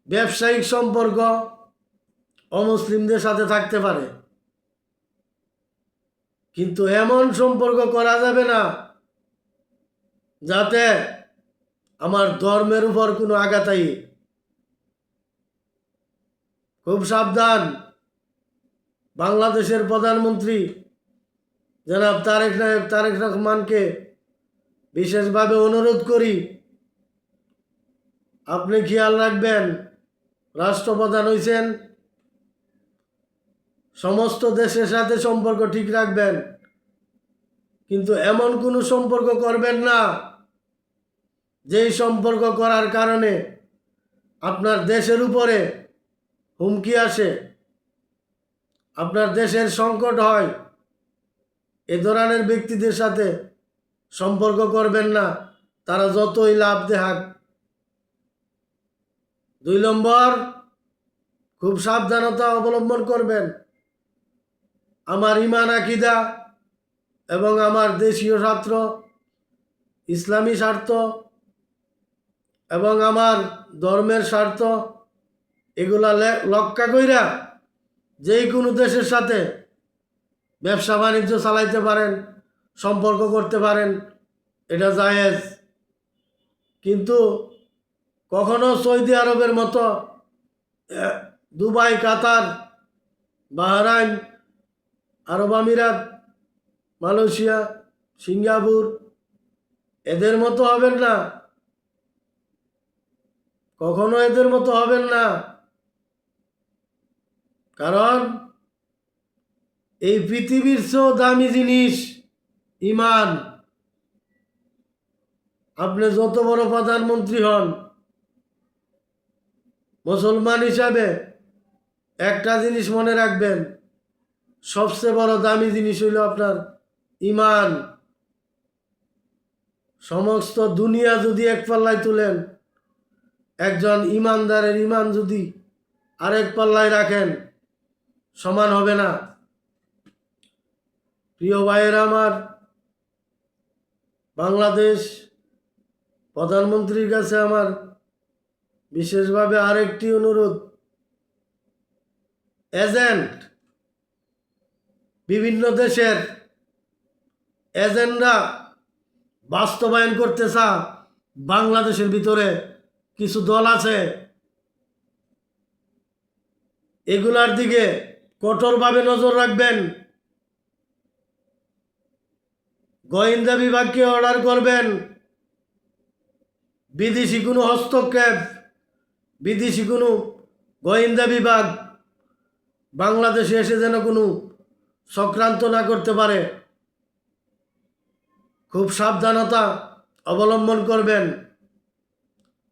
ব্যবসায়িক সম্পর্ক অমুসলিমদের সাথে থাকতে পারে, কিন্তু এমন সম্পর্ক করা যাবে না যাতে আমার ধর্মের উপর কোনো আঘাত আই। খুব সাবধান। বাংলাদেশের প্রধানমন্ত্রী জনাব তারেক রহমানকে বিশেষভাবে অনুরোধ করি, আপনি খেয়াল রাখবেন, রাষ্ট্রপ্রধান হয়েছেন, সমস্ত দেশের সাথে সম্পর্ক ঠিক রাখবেন, কিন্তু এমন কোনো সম্পর্ক করবেন না যেই সম্পর্ক করার কারণে আপনার দেশের উপরে হুমকি আসে, আপনার দেশের সংকট হয়। এ ধরনের ব্যক্তিদের সাথে সম্পর্ক করবেন না, তারা যতই লাভ দেখাক। 2 নম্বর, খুব সাবধানতা অবলম্বন করবেন। আমার ঈমান আকীদা এবং আমার দেশীয় স্বার্থ, ইসলামী স্বার্থ এবং আমার ধর্মের স্বার্থ, এগুলা লক্ষ্য কইরা যেই কোনো দেশের সাথে ব্যবসা বাণিজ্য চালাইতে পারেন, সম্পর্ক করতে পারেন, এটা জায়েজ। কিন্তু কখনো সৌদি আরবের মতো, দুবাই, কাতার, বাহরাইন, আরব আমিরাত, মালয়েশিয়া, সিঙ্গাপুর, এদের মতো হবেন না, কখনো এদের মতো হবেন না। কারণ এই পৃথিবীর চেয়েও দামি জিনিস ঈমান। আপনি যত বড় প্রধানমন্ত্রী হন, মুসলমান হিসাবে একটা জিনিস মনে রাখবেন, সবচেয়ে বড় দামি জিনিস হইল আপনার ঈমান। সমস্ত দুনিয়া যদি এক পাল্লায় তুলেন, একজন ঈমানদারের ঈমান যদি আরেক পাল্লায় রাখেন, সমান হবে না। প্রিয় ভাইয়েরা আমার, বাংলাদেশ প্রধানমন্ত্রীর কাছে আমার বিশেষভাবে আরেকটি অনুরোধ, এজেন্ট, বিভিন্ন দেশের এজেন্টরা বাস্তবায়ন করতে বাংলাদেশের ভিতরে কিছু দল আছে, এগুলার দিকে কঠোরভাবে নজর রাখবেন। গোয়েন্দা বিভাগকে অর্ডার করবেন, বিদেশি কোনো হস্তক্ষেপ, বিদেশি কোনো গোয়েন্দা বিভাগ বাংলাদেশে এসে যেন কোনো চক্রান্ত না করতে পারে। খুব সাবধানতা অবলম্বন করবেন।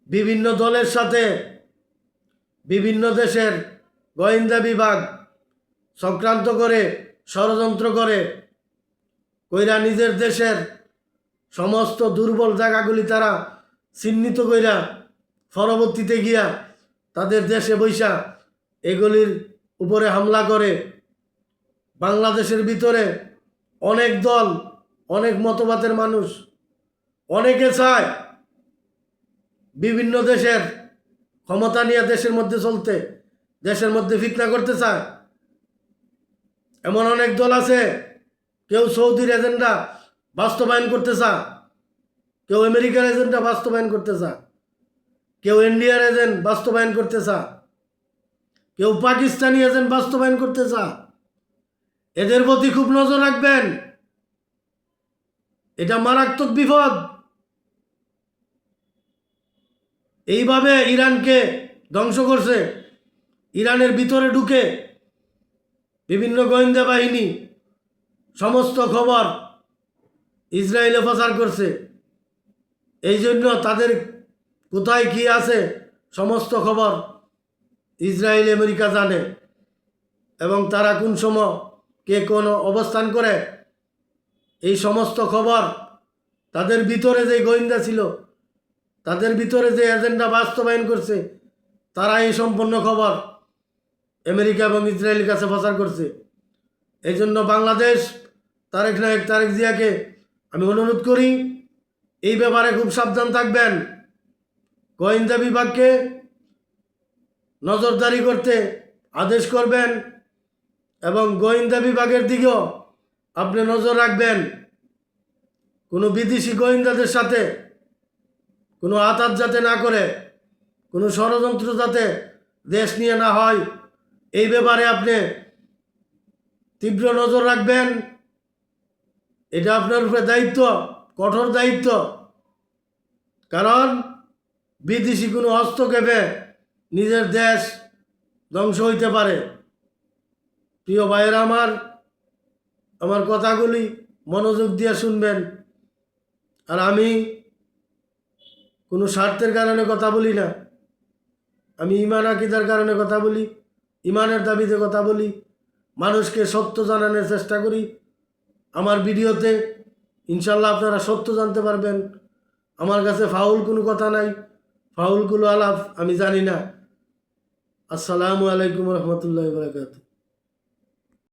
বিভিন্ন দলের সাথে বিভিন্ন দেশের গোয়েন্দা বিভাগ চক্রান্ত করে, ষড়যন্ত্র করে কইরা নিজের দেশের সমস্ত দুর্বল জায়গাগুলি তারা চিহ্নিত কইরা পরবর্তীতে গিয়া তাদের দেশে বৈশা এগুলির উপরে হামলা করে। বাংলাদেশের ভিতরে অনেক দল, অনেক মতবাদের মানুষ, অনেকে চায় বিভিন্ন দেশের ক্ষমতা নিয়ে দেশের মধ্যে চলতে, দেশের মধ্যে ফিতনা করতে চায়। এমন অনেক দল আছে, কেউ সৌদির এজেন্ডা বাস্তবায়ন করতে চায়, কেউ আমেরিকার এজেন্ডা বাস্তবায়ন করতে চায়, কেউ ইন্ডিয়ার এজেন্ট বাস্তবায়ন করতে চায়, কেউ পাকিস্তানি এজেন্ট বাস্তবায়ন করতে চায়। এদের প্রতি খুব নজর রাখবেন, এটা মারাত্মক বিপদ। এইভাবে ইরানকে ধ্বংস করছে, ইরানের ভিতরে ঢুকে বিভিন্ন গোয়েন্দা বাহিনী সমস্ত খবর ইসরায়েলে প্রচার করছে। এই জন্য তাদের কোথায় কি আছে সমস্ত খবর ইসরায়েল, আমেরিকা জানে, এবং তারা কোন সময় কে কোন অবস্থান করে এই সমস্ত খবর তাদের ভিতরে যে গোয়েন্দা ছিল, তাদের ভিতরে যে এজেন্ডা বাস্তবায়ন করছে, তারা এই সম্পূর্ণ খবর আমেরিকা এবং ইসরায়েলের কাছে প্রচার করছে। এই জন্য বাংলাদেশ তারেক জিয়াকে আমি অনুরোধ করি, এই ব্যাপারে খুব সাবধান থাকবেন। গোয়েন্দা বিভাগকে নজরদারি করতে আদেশ করবেন এবং গোয়েন্দা বিভাগের দিকেও আপনি নজর রাখবেন। কোনো বিদেশি গোয়েন্দাদের সাথে কোনো আতাত যাতে না করে, কোনো ষড়যন্ত্র যাতে দেশ নিয়ে না হয়, এই ব্যাপারে আপনি তীব্র নজর রাখবেন। এটা আপনার উপরে দায়িত্ব, কঠোর দায়িত্ব। কারণ বিদেশি কোনো হস্তক্ষেপে নিজের দেশ ধ্বংস হইতে পারে। প্রিয় ভাইয়েরা আমার কথাগুলি মনোযোগ দিয়ে শুনবেন। আর আমি কোনো স্বার্থের কারণে কথা বলি না, আমি ইমান আকিদার কারণে কথা বলি, ইমানের দাবিতে কথা বলি, মানুষকে সত্য জানানোর চেষ্টা করি। আমার ভিডিওতে ইনশাল্লাহ আপনারা সত্য জানতে পারবেন। আমার কাছে ফাউল কোনো কথা নাই, ফাউল কোনো আলাপ আমি জানি না। আসসালামু আলাইকুম রহমতুল্লাহ বারাকাতুহু।